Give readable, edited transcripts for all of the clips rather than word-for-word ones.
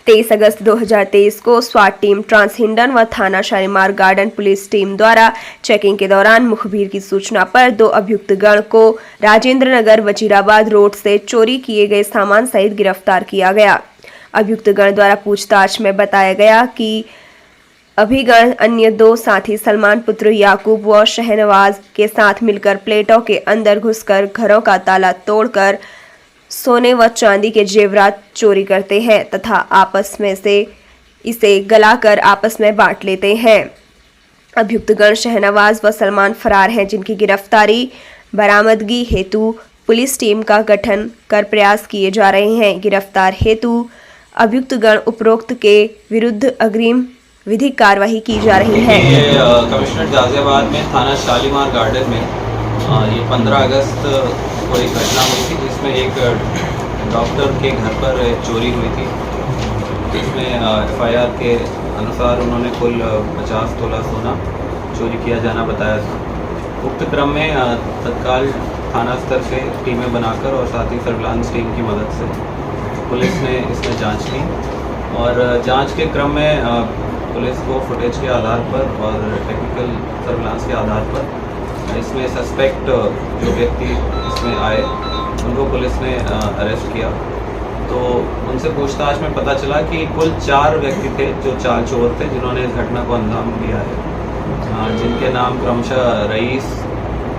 23 अगस्त 2023 को स्वाट team trans Hindon व थाना शालीमार गार्डन पुलिस टीम द्वारा चेकिंग के दौरान मुखबिर की सूचना पर 2 अभियुक्त गण को राजेंद्र नगर वजीराबाद रोड से चोरी किए गए सामान सहित गिरफ्तार किया गया। अभियुक्त गण द्वारा पूछताछ में बताया गया कि अभिगण अन्य 2 साथी सलमान पुत्र याकूब व शहनवाज के साथ मिलकर प्लेटों के अंदर घुसकर घरों का ताला तोड़कर सोने व चांदी के जेवरात चोरी करते हैं तथा आपस में से इसे गलाकर आपस में बांट लेते हैं। अभियुक्त गण शहनवाज व सलमान फरार हैं, जिनकी गिरफ्तारी बरामदगी हेतु पुलिस टीम का गठन कर प्रयास किए जा रहे हैं। गिरफ्तार हेतु अभियुक्त गण उपरोक्त के विरुद्ध अग्रिम विधिक कार्यवाही की जा रही है। कमिश्नर गाजियाबाद में थाना शालीमार गार्डन में ये 15 अगस्त को एक घटना हुई थी जिसमें एक डॉक्टर के घर पर चोरी हुई थी, जिसमें FIR के अनुसार उन्होंने कुल 50 तोला सोना चोरी किया जाना बताया था। उक्त क्रम में तत्काल थाना स्तर से टीमें बनाकर और साथ ही सर्विलांस टीम की मदद से पुलिस ने इसमें जांच की और जांच के क्रम में पुलिस को फुटेज के आधार पर और टेक्निकल सर्विलांस के आधार पर इसमें सस्पेक्ट जो व्यक्ति इसमें आए उनको पुलिस ने अरेस्ट किया। तो उनसे पूछताछ में पता चला कि कुल 4 व्यक्ति थे जो 4 चोर थे जिन्होंने इस घटना को अंजाम दिया है, जिनके नाम क्रमशः रईस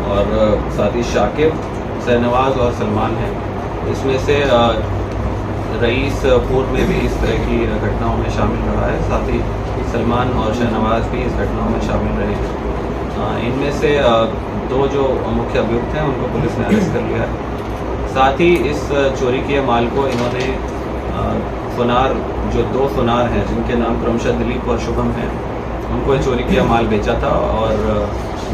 और साथ ही शाकिब, शहनवाज और सलमान हैं। इसमें से रईस पूर्व में भी इस तरह की घटनाओं में शामिल रहा है, साथ ही सलमान और शहनवाज भी इस घटनाओं में शामिल रहे हैं। इनमें से 2 जो मुख्य अभियुक्त हैं उनको पुलिस ने अरेस्ट कर लिया है। साथ ही इस चोरी किए माल को इन्होंने सोनार जो 2 सोनार हैं जिनके नाम क्रमशः दिलीप और शुभम हैं, उनको चोरी किया माल बेचा था और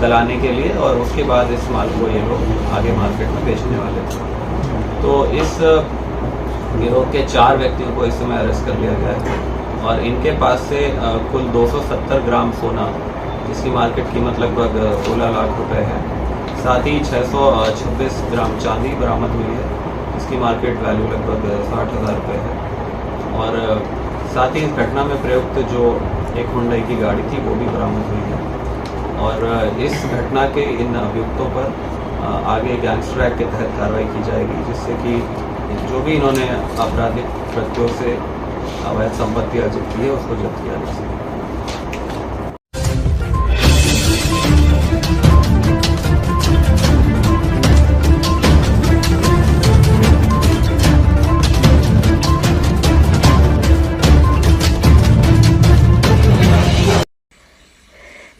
गलाने के लिए, और उसके बाद इस माल को ये लोग आगे मार्केट में बेचने वाले थे। तो इस गिरोह के 4 व्यक्तियों को इस समय अरेस्ट कर लिया गया है और इनके पास से कुल 270 ग्राम सोना जिसकी मार्केट कीमत लगभग 16 लाख रुपए है, साथ ही 626 ग्राम चांदी बरामद हुई है, इसकी मार्केट वैल्यू लगभग 60,000 रुपये है। और साथ ही इस घटना में प्रयुक्त जो एक हुंडई की गाड़ी थी वो भी बरामद हुई है। और इस घटना के इन अभियुक्तों पर आगे गैंगस्टर एक्ट के तहत कार्रवाई की जाएगी, जिससे कि जो भी इन्होंने आपराधिक कृत्यों से अवैध संपत्ति अर्जित की है उसको जब्त किया जा सके।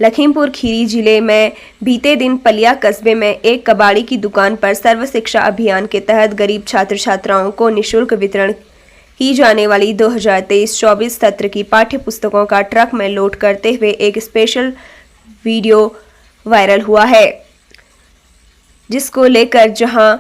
लखीमपुर खीरी जिले में बीते दिन पलिया कस्बे में एक कबाड़ी की दुकान पर सर्व शिक्षा अभियान के तहत गरीब छात्र छात्राओं को निःशुल्क वितरण की जाने वाली 2023-24 सत्र की पाठ्य पुस्तकों का ट्रक में लोड करते हुए एक स्पेशल वीडियो वायरल हुआ है, जिसको लेकर जहां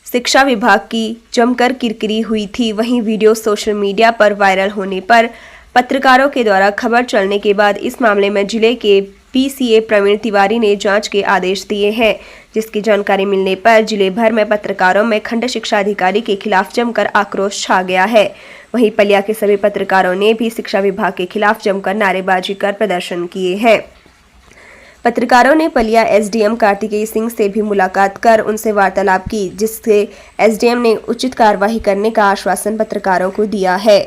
शिक्षा विभाग की जमकर किरकिरी हुई थी, वहीं वीडियो सोशल मीडिया पर वायरल होने पर पत्रकारों के द्वारा खबर चलने के बाद इस मामले में जिले के PCA प्रवीण तिवारी ने जांच के आदेश दिए हैं, जिसकी जानकारी मिलने पर जिले भर में पत्रकारों में खंड शिक्षा अधिकारी के खिलाफ जमकर आक्रोश छा गया है। वहीं पलिया के सभी पत्रकारों ने भी शिक्षा विभाग के खिलाफ जमकर नारेबाजी कर प्रदर्शन किए हैं। पत्रकारों ने पलिया SDM कार्तिकेय सिंह से भी मुलाकात कर उनसे वार्तालाप की, जिससे SDM ने उचित कार्रवाई करने का आश्वासन पत्रकारों को दिया है।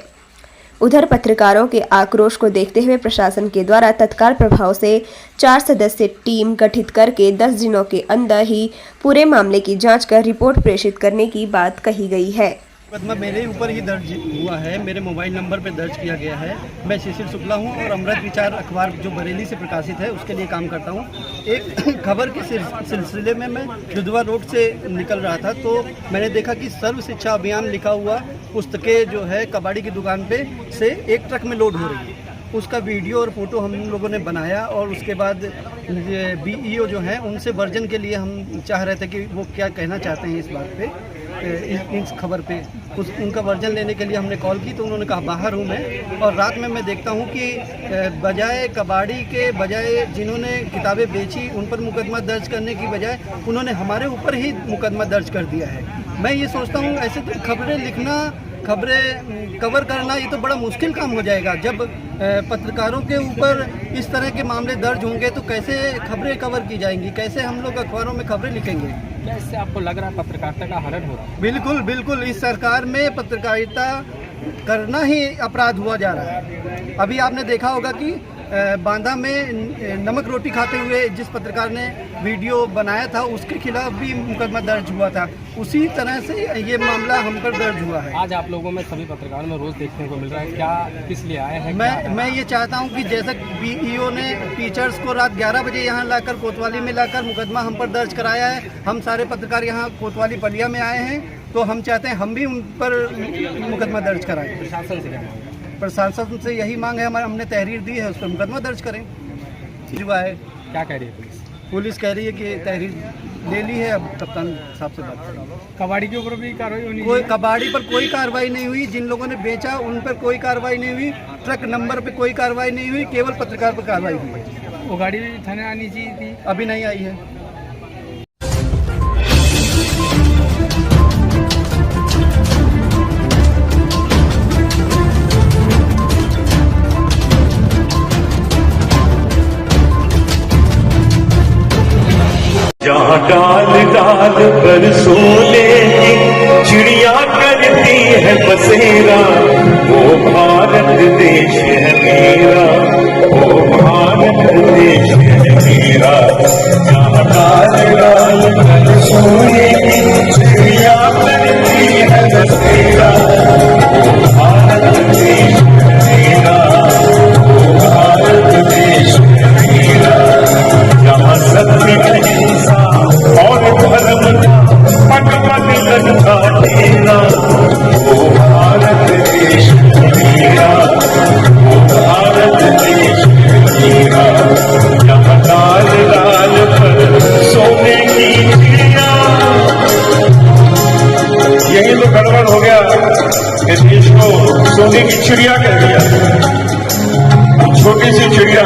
उधर पत्रकारों के आक्रोश को देखते हुए प्रशासन के द्वारा तत्काल प्रभाव से 4 सदस्यीय टीम गठित करके 10 दिनों के अंदर ही पूरे मामले की जांच कर रिपोर्ट प्रेषित करने की बात कही गई है। मुकदमा मेरे ऊपर ही दर्ज हुआ है, मेरे मोबाइल नंबर पर दर्ज किया गया है। मैं शिशिर शुक्ला हूं और अमृत विचार अखबार जो बरेली से प्रकाशित है उसके लिए काम करता हूं। एक खबर के सिलसिले में मैं दुधवा रोड से निकल रहा था तो मैंने देखा कि सर्व शिक्षा अभियान लिखा हुआ पुस्तकें जो है कबाड़ी की दुकान पे से एक ट्रक में लोड हो रही है। उसका वीडियो और फोटो हम लोगों ने बनाया और उसके बाद BEO जो हैं उनसे वर्जन के लिए हम चाह रहे थे कि वो क्या कहना चाहते हैं इस बात पे, इस खबर पे। उनका वर्जन लेने के लिए हमने कॉल की तो उन्होंने कहा बाहर हूँ मैं। और रात में मैं देखता हूँ कि बजाय कबाड़ी के बजाय जिन्होंने किताबें बेची उन पर मुकदमा दर्ज करने की बजाय उन्होंने हमारे ऊपर ही मुकदमा दर्ज कर दिया है। मैं ये सोचता हूँ ऐसे तो खबरें लिखना खबरें कवर करना ये तो बड़ा मुश्किल काम हो जाएगा। जब पत्रकारों के ऊपर इस तरह के मामले दर्ज होंगे तो कैसे खबरें कवर की जाएंगी, कैसे हम लोग अखबारों में खबरें लिखेंगे? क्या इससे आपको लग रहा है पत्रकारिता का हनन हो रहा है? बिल्कुल बिल्कुल, इस सरकार में पत्रकारिता करना ही अपराध हुआ जा रहा है। अभी आपने देखा होगा कि बांदा में नमक रोटी खाते हुए जिस पत्रकार ने वीडियो बनाया था उसके खिलाफ भी मुकदमा दर्ज हुआ था। उसी तरह से ये मामला हम पर दर्ज हुआ है। आज आप लोगों में सभी पत्रकारों में रोज देखने को मिल रहा है, क्या किस लिए आए हैं? मैं ये चाहता हूँ कि जैसा बीईओ ने टीचर्स को रात 11 बजे यहाँ लाकर कोतवाली में लाकर मुकदमा हम पर दर्ज कराया है, हम सारे पत्रकार यहाँ कोतवाली पलिया में आए हैं, तो हम चाहते हैं हम भी उन पर मुकदमा दर्ज कराएं। प्रशासन से क्या मांग है? प्रशासन से यही मांग है हमारे, हमने तहरीर दी है, उस पर मुकदमा दर्ज करें। जुआ है, क्या कह रही है पुलिस? पुलिस कह रही है कि तहरीर ले ली है, अब कप्तान साहब से बात करेंगे। कबाड़ी के ऊपर भी कार्रवाई होनी? कोई कबाड़ी पर कोई कार्रवाई नहीं हुई, जिन लोगों ने बेचा उन पर कोई कार्रवाई नहीं हुई, ट्रक नंबर पे कोई कार्रवाई नहीं हुई, केवल पत्रकार पर कार्रवाई हुई है। वो गाड़ी भी थाने आनी चाहिए थी, अभी नहीं आई है। जहाँ डाल डाल पर सोने चिड़िया करती है बसेरा, वो भारत देश है मेरा, वो भारत देश है मेरा। जहाँ डाल डाल पर सोने चिड़िया करती है बसेरा, वो भारत देश है मेरा, वो भारत देश है मेरा। जहाँ सत्य अहिंसा और धर्म का पग पग लगता तेरा, वो भारत देश मेरा, वो भारत देश मेरा। जहाँ डाल डाल पर सोने की चिड़िया। यही तो गड़बड़ हो गया, इस देश को सोने की चिड़िया कह दिया। छोटी सी चिड़िया,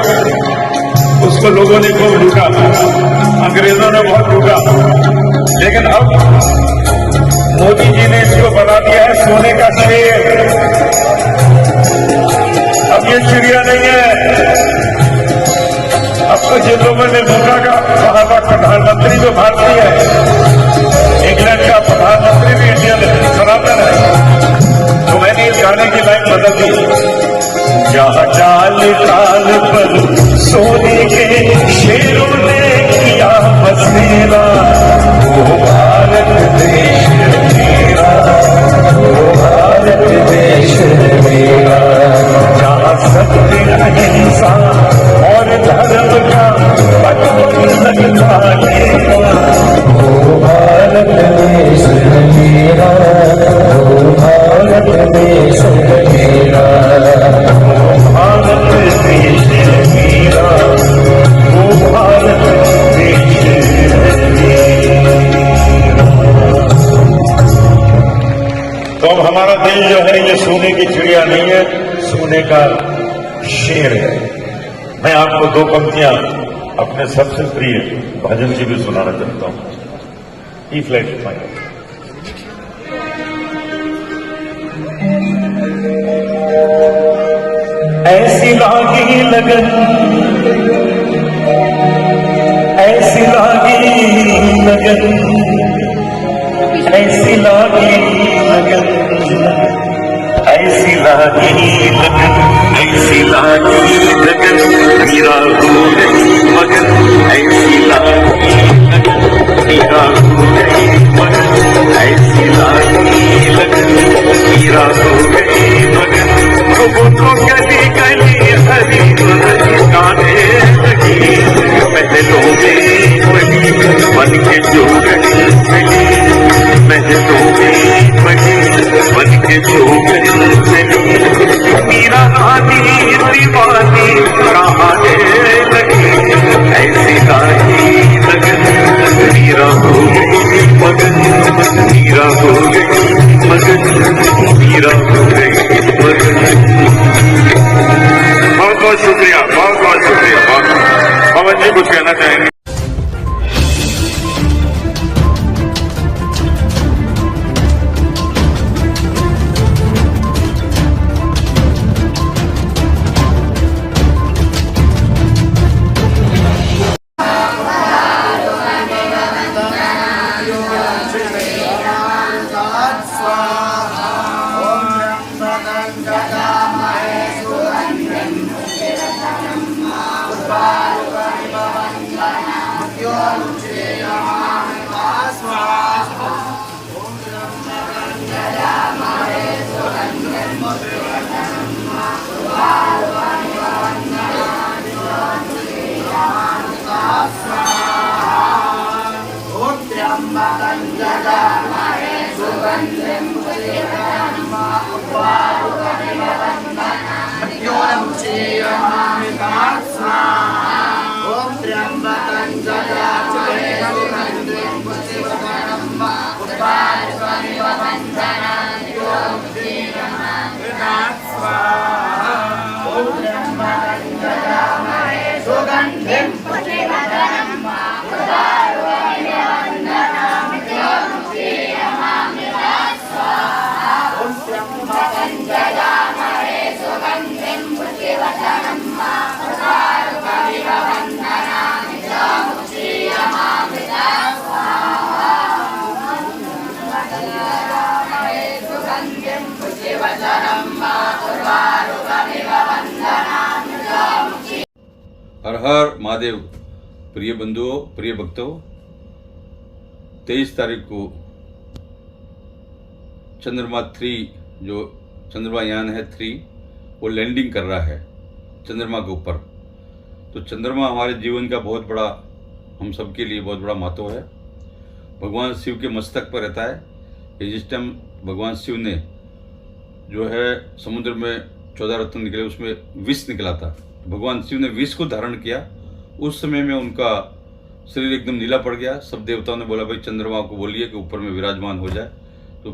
उसको लोगों ने खूब लूटा, अंग्रेजों ने बहुत लूटा, लेकिन अब मोदी जी ने इसको बना दिया है सोने का शेर। अब ये चिड़िया नहीं है। अब तो जिन लोगों ने लूटा का वहां प्रधानमंत्री जो भारतीय है, इंग्लैंड का प्रधानमंत्री भी इंडियन सनातन है। तो मैंने इस गाने की लाइन बदल दी। जहाँ डाल डाल पर सोने के शेरों ने किया बसेरा, वो भारत देश मेरा, वो भारत देश मेरा। जहाँ सत्य अहिंसा और धर्म का पग पग लगता तेरा, वो भारत देश मेरा, वो भारत देश मेरा। भारत देश मेरा, वो भारत देश तो अब हमारा देश जो है ये सोने की चिड़िया नहीं है, सोने का शेर है। मैं आपको दो पंक्तियां अपने सबसे प्रिय भजन जी भी सुनाना चाहता हूं। ई फ्लैट माइनर। ऐसी लागी लगन, ऐसी लागी लगन, ऐसी लागी लगन, ऐसी लागी लगन, ऐसी लागी लगन, मीरा हो गई मगन, ऐसी लागी लगन, मीरा हो गई मगन, ऐसी लागी लगन, मीरा हो गई मगन। तो गली गली हरी गाने लगी, महलों में बनी बन के जो गली चली, महलों में बनी बन के जो गली चली। मीरा रानी दीवानी गाने लगी, ऐसी गानी लगन, मीरा हो गई मगन, मीरा हो गई मगन, मीरा हो गई हर हर महादेव। प्रिय बंधुओं, प्रिय भक्तों, 23 तारीख को चंद्रमा 3 जो चंद्रमा यान है 3 वो लैंडिंग कर रहा है चंद्रमा के ऊपर। तो चंद्रमा हमारे जीवन का बहुत बड़ा, हम सबके लिए बहुत बड़ा महत्व है। भगवान शिव के मस्तक पर रहता है। ये जिस टाइम भगवान शिव ने जो है समुद्र में 14 रत्न निकले उसमें विष निकला था, भगवान शिव ने विष को धारण किया। उस समय में उनका शरीर एकदम नीला पड़ गया। सब देवताओं ने बोला भाई चंद्रमा को बोलिए कि ऊपर में विराजमान हो जाए। तो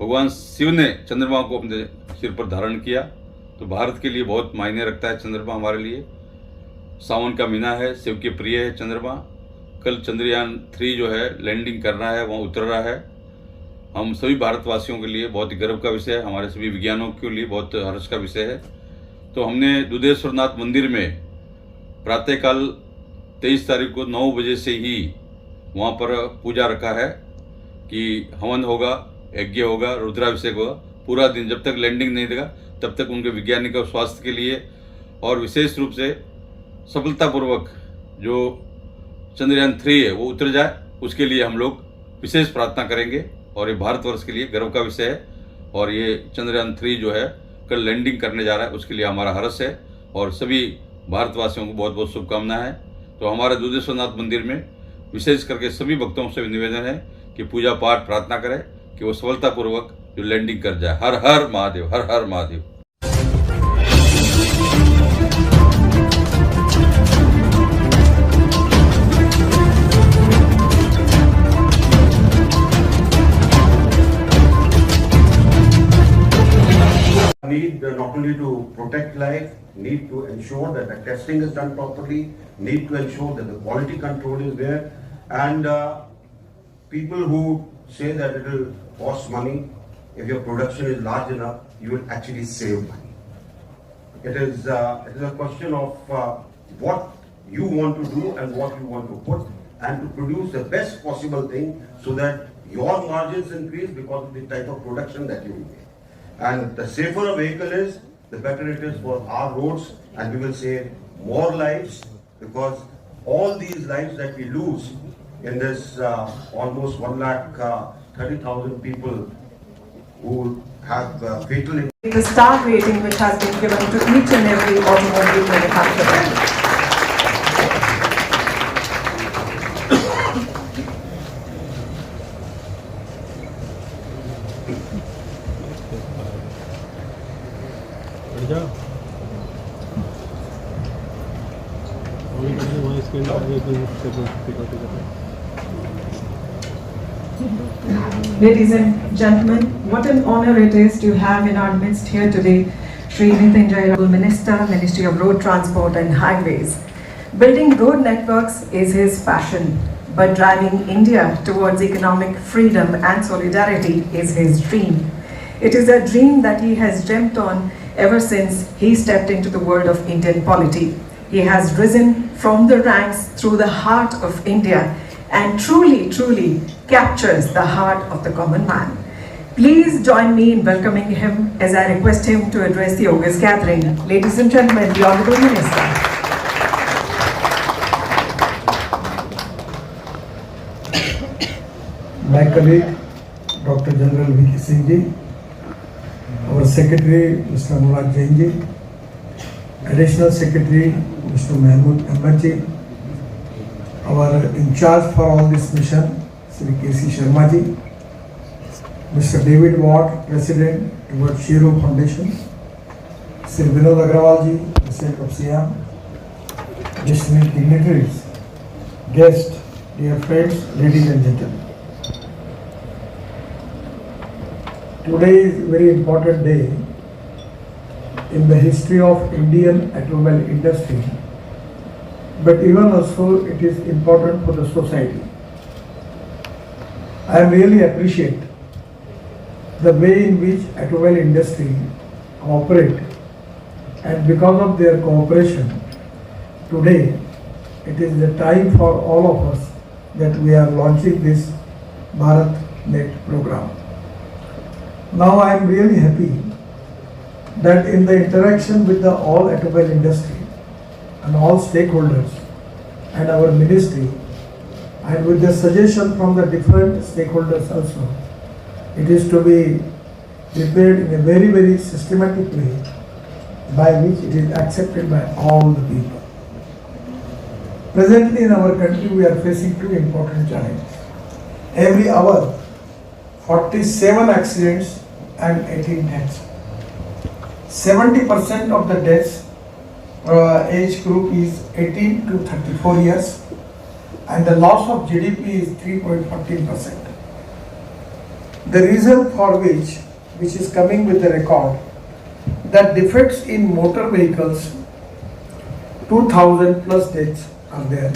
भगवान शिव ने चंद्रमा को अपने सिर पर धारण किया। तो भारत के लिए बहुत मायने रखता है चंद्रमा हमारे लिए। सावन का महीना है, शिव के प्रिय है चंद्रमा। कल चंद्रयान 3 जो है लैंडिंग कर रहा है, वहाँ उतर रहा है। हम सभी भारतवासियों के लिए बहुत ही गर्व का विषय है, हमारे सभी विज्ञानों के लिए बहुत हर्ष का विषय है। तो हमने दुधेश्वरनाथ मंदिर में प्रातःकाल 23 तारीख को 9 बजे से ही वहाँ पर पूजा रखा है कि हवन होगा, यज्ञ होगा, रुद्राभिषेक होगा। पूरा दिन जब तक लैंडिंग नहीं देगा तब तक उनके वैज्ञानिक स्वास्थ्य के लिए और विशेष रूप से सफलतापूर्वक जो चंद्रयान 3 है वो उतर जाए, उसके लिए हम लोग विशेष प्रार्थना करेंगे। और ये भारतवर्ष के लिए गर्व का विषय है। और ये चंद्रयान 3 जो है कल लैंडिंग करने जा रहा है, उसके लिए हमारा हर्ष है और सभी भारतवासियों को बहुत बहुत शुभकामनाएं हैं। तो हमारे दुधेश्वरनाथ मंदिर में विशेष करके सभी भक्तों से निवेदन है कि पूजा पाठ प्रार्थना करें कि वो सफलतापूर्वक जो लैंडिंग कर जाए। हर हर महादेव, हर हर Mahadev. Need not only to protect life, need to ensure that the testing is done properly, need to ensure that the quality control is there, and people who say that it will cost money, if your production is large enough, you will actually save money. It is a question of what you want to do and what you want to put, and to produce the best possible thing so that your margins increase because of the type of production that you make. And the safer a vehicle is, the better it is for our roads, and we will save more lives, because all these lives that we lose in this almost 1,30,000 people who have fatal injuries. The star rating which has been given to each and every automobile manufacturer. Ladies and gentlemen, what an honor it is to have in our midst here today Shri Nitin Jay, Minister, Ministry of Road Transport and Highways. Building road networks is his passion, but driving India towards economic freedom and solidarity is his dream. It is a dream that he has dreamt on ever since he stepped into the world of Indian polity. He has risen from the ranks through the heart of India and truly captures the heart of the common man. Please join me in welcoming him as I request him to address the August gathering. Ladies and gentlemen, the Honorable Minister. My colleague, Dr. General V.K. Singh ji, our Secretary, Mr. Anurag Jain ji, Additional Secretary, Mr. Mahmood Ahmed ji, our in charge for all this mission, Sri K.C. Sharma ji, Mr. David Watt, President towards Shiro Foundation, Sri Vinod Agrawal ji, President of SIAM, distinguished dignitaries, guests, dear friends, ladies and gentlemen. Today is a very important day in the history of Indian automobile industry, but even also it is important for the society. I really appreciate the way in which automobile industry operate, and because of their cooperation, today it is the time for all of us that we are launching this BharatNet program. Now I am really happy that in the interaction with the all automobile industry and all stakeholders and our ministry, and with the suggestion from the different stakeholders also, it is to be prepared in a very, very systematic way by which it is accepted by all the people. Presently in our country we are facing two important challenges. Every hour 47 accidents and 18 deaths. 70% of the deaths age group is 18 to 34 years, and the loss of GDP is 3.14%. The reason for which is coming with the record, that defects in motor vehicles, 2,000 plus deaths are there.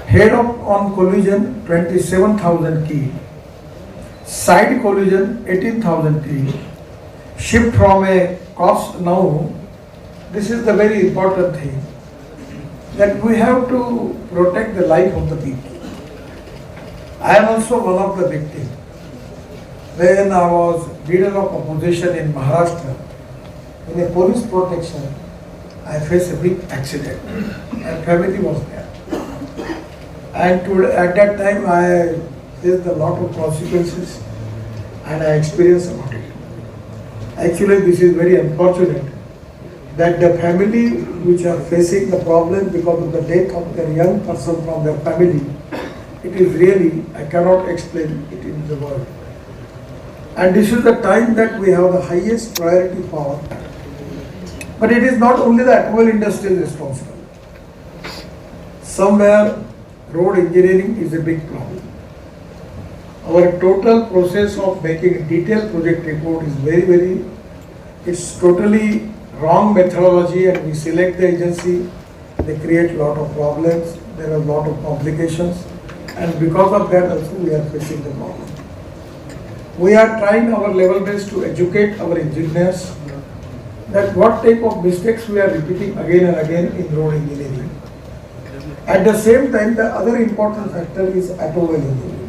Head-on collision, 27,000 killed. Side collision, 18,000 killed. Shift from a cost now, this is the very important thing, that we have to protect the life of the people. I am also one of the victims. When I was leader of opposition in Maharashtra, in a police protection, I faced a big accident and family was there. And at that time I faced a lot of consequences and I experienced about it. Actually this is very unfortunate that the family which are facing the problem because of the death of their young person from their family, it is really, I cannot explain it in the world. And this is the time that we have the highest priority for. But it is not only the automobile industry is responsible. Somewhere road engineering is a big problem. Our total process of making a detailed project report is very, it's totally wrong methodology, and we select the agency, they create a lot of problems, there are a lot of complications, and because of that also we are facing the problem. We are trying our level best to educate our engineers that what type of mistakes we are repeating again and again in road engineering. At the same time, the other important factor is automobile engineering.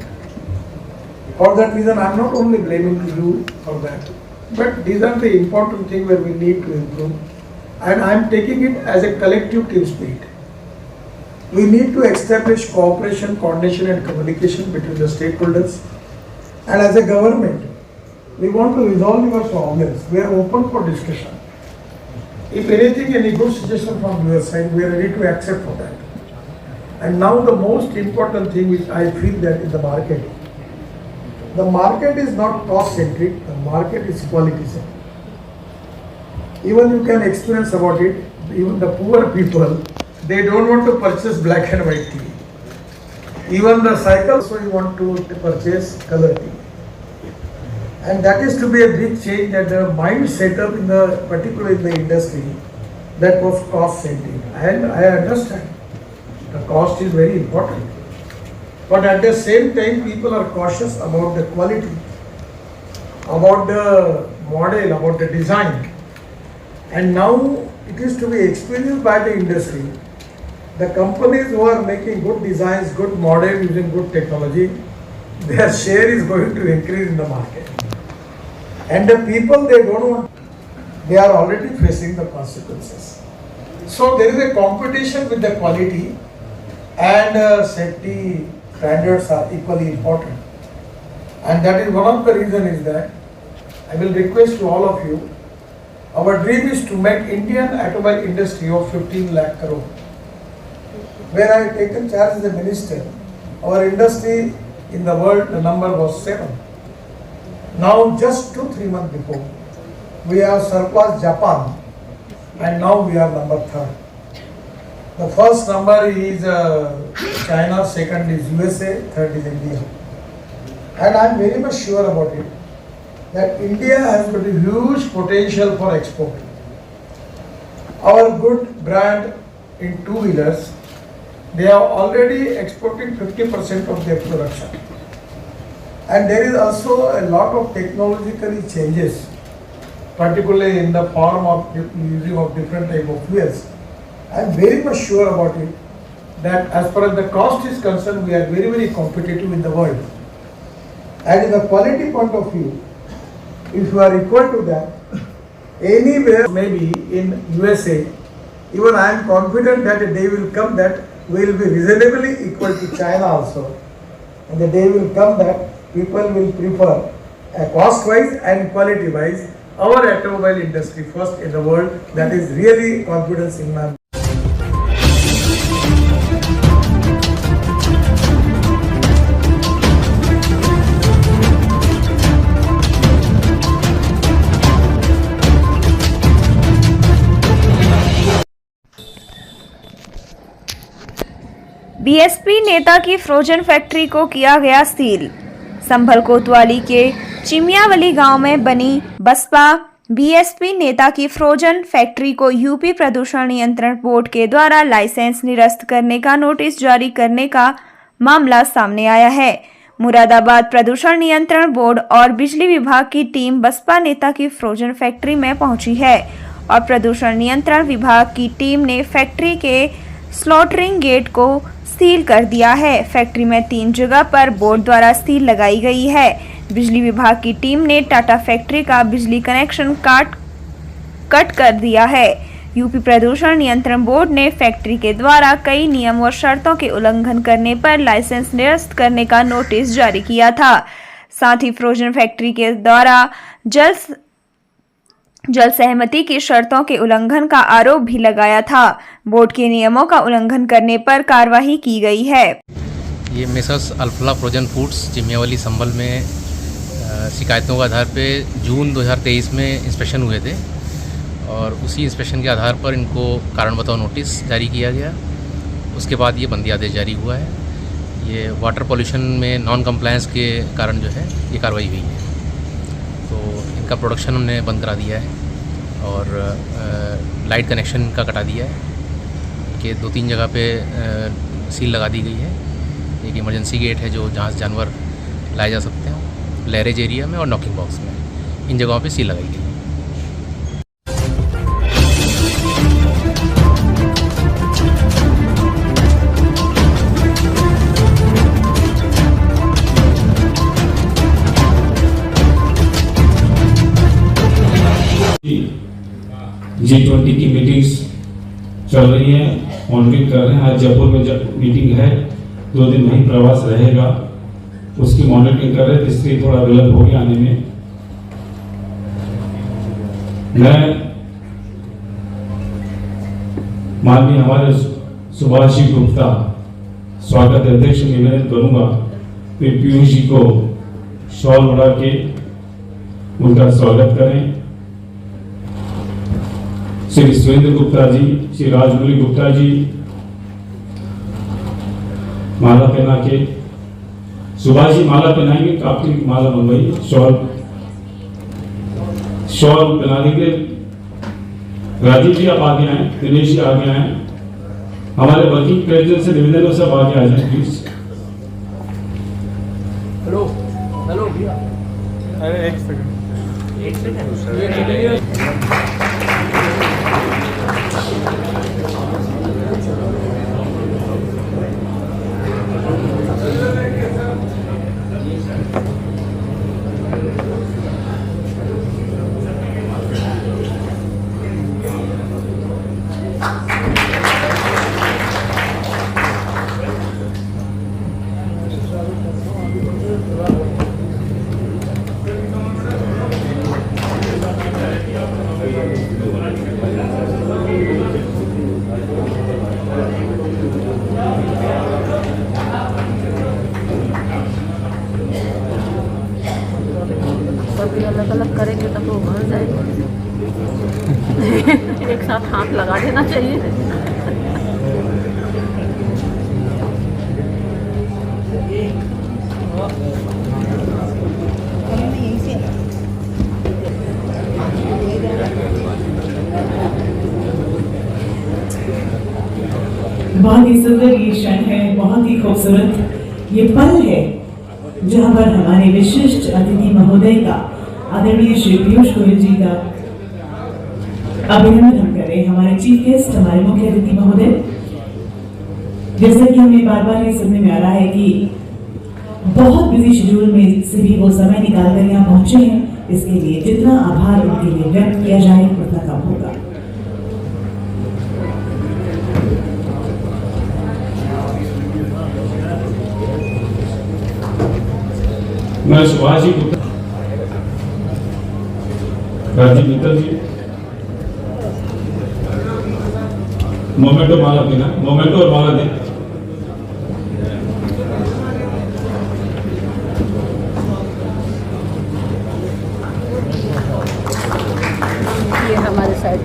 For that reason, I am not only blaming you for that, but these are the important things where we need to improve, and I am taking it as a collective team spirit. We need to establish cooperation, coordination and communication between the stakeholders, and as a government, we want to resolve your problems. We are open for discussion. If anything, any good suggestion from your side, we are ready to accept for that. And now the most important thing which I feel that is the market. The market is not cost centric, the market is quality centric. Even you can experience about it, even the poor people, they don't want to purchase black and white TV. Even the cycle, so you want to purchase color TV. And that is to be a big change, that the mind set up in the, particularly in the industry, that was cost centric. And I understand the cost is very important. But at the same time, people are cautious about the quality, about the model, about the design. And now it is to be experienced by the industry. The companies who are making good designs, good model using good technology, their share is going to increase in the market. And the people, they don't want, they are already facing the consequences. So there is a competition with the quality, and safety standards are equally important. And that is one of the reasons is that I will request to all of you, our dream is to make Indian automobile industry of 15 lakh crore. When I had taken charge as a minister, our industry in the world, the number was 7. Now just 2-3 months before, we have surpassed Japan, and now we are number 3rd. The first number is China, second is USA, third is India. And I am very much sure about it, that India has got a huge potential for export. Our good brand in two-wheelers, they are already exporting 50% of their production. And there is also a lot of technologically changes, particularly in the form of using of different type of fuels. I am very much sure about it, that as far as the cost is concerned, we are very, very competitive in the world. And in the quality point of view, if you are equal to that, anywhere, maybe in USA, even I am confident that a day will come that we will be reasonably equal to China also. And the day will come that people will prefer, cost-wise and quality-wise, our automobile industry first in the world. That is really confidence in my. BSP नेता की frozen factory को किया गया seal. संभल कोतवाली के चिमियावली गांव में बनी बसपा बीएसपी नेता की फ्रोजन फैक्ट्री को यूपी प्रदूषण नियंत्रण बोर्ड के द्वारा लाइसेंस निरस्त करने का नोटिस जारी करने का मामला सामने आया है। मुरादाबाद प्रदूषण नियंत्रण बोर्ड और बिजली विभाग की टीम बसपा नेता की फ्रोजन फैक्ट्री में पहुंची है और प्रदूषण नियंत्रण विभाग की टीम ने फैक्ट्री के स्लॉटरिंग गेट को सील कर दिया है। फैक्ट्री में 3 जगह पर बोर्ड द्वारा सील लगाई गई है। बिजली विभाग की टीम ने टाटा फैक्ट्री का बिजली कनेक्शन कट कर दिया है। यूपी प्रदूषण नियंत्रण बोर्ड ने फैक्ट्री के द्वारा कई नियम और शर्तों के उल्लंघन करने पर लाइसेंस निरस्त करने का नोटिस जारी किया था। साथ ही फ्रोजन फैक्ट्री के द्वारा जल सहमति की शर्तों के उल्लंघन का आरोप भी लगाया था। बोर्ड के नियमों का उल्लंघन करने पर कार्रवाई की गई है। ये मेसर्स अल्फला फ्रोजन फूड्स चिमियावली संभल में शिकायतों के आधार पे जून 2023 में इंस्पेक्शन हुए थे और उसी इंस्पेक्शन के आधार पर इनको कारण बताओ नोटिस जारी किया गया। उसके बाद ये बंदी आदेश जारी हुआ है। ये वाटर पॉल्यूशन में नॉन कंप्लायंस के कारण जो है ये कार्रवाई हुई है। तो इनका प्रोडक्शन हमने बंद करा दिया है और लाइट कनेक्शन इनका कटा दिया है कि 2-3 जगह पे सील लगा दी गई है। एक इमरजेंसी गेट है जो जहाँ से जानवर लाए जा सकते हैं, लैरेज एरिया में और नॉकिंग बॉक्स में, इन जगहों पे सील लगाई गई है। G20 की मीटिंग्स चल रही है, मॉनिटरिंग कर रहे हैं। आज जयपुर में मीटिंग है, 2 दिन वहीं प्रवास रहेगा, उसकी मॉनिटरिंग कर रहे हैं। इसलिए थोड़ा विलंब हो गया आने में। मैं माननीय हमारे सुभाष जी गुप्ता स्वागत अध्यक्ष निवेदन करूंगा कि पीयूष जी को शॉल बढ़ा के उनका स्वागत करें। श्री सुरेंद्र गुप्ता जी, श्री राजमौली गुप्ता जी माला पहना के, सुभाष जी माला पहनाएंगे, काफी माला बनवाई, शॉल पहना देंगे। राजीव जी आप आगे आए, दिनेश जी आगे आए, हमारे वर्किंग प्रेसिडेंट से निवेदन है सब आगे आ जाए प्लीज। हेलो हेलो भैया, अरे एक सेकंड। सभी अलग अलग करेंगे तब वो भर जाएगी। एक साथ हाथ लगा देना चाहिए। बहुत ही सुंदर ये क्षण है, बहुत ही खूबसूरत ये पल है जहाँ पर हमारे विशिष्ट अतिथि महोदय का, आदरणीय श्री पीयूष गोयल जी का अभिनंदन हम करें। हमारे चीफ गेस्ट, हमारे मुख्य अतिथि महोदय, जैसा कि हमें बार बार ये सुनने में आ रहा है कि बहुत बिजी शेड्यूल में से भी वो समय निकाल कर यहाँ पहुंचे हैं, इसके लिए जितना आभार उनके लिए व्यक्त किया जाए उतना कम होगा। मैं सुभाष जी गुप्ता, राजीव मित्तल जी, मोमेंटो माला देना, मोमेंटो और माला देना। ये हमारे साइड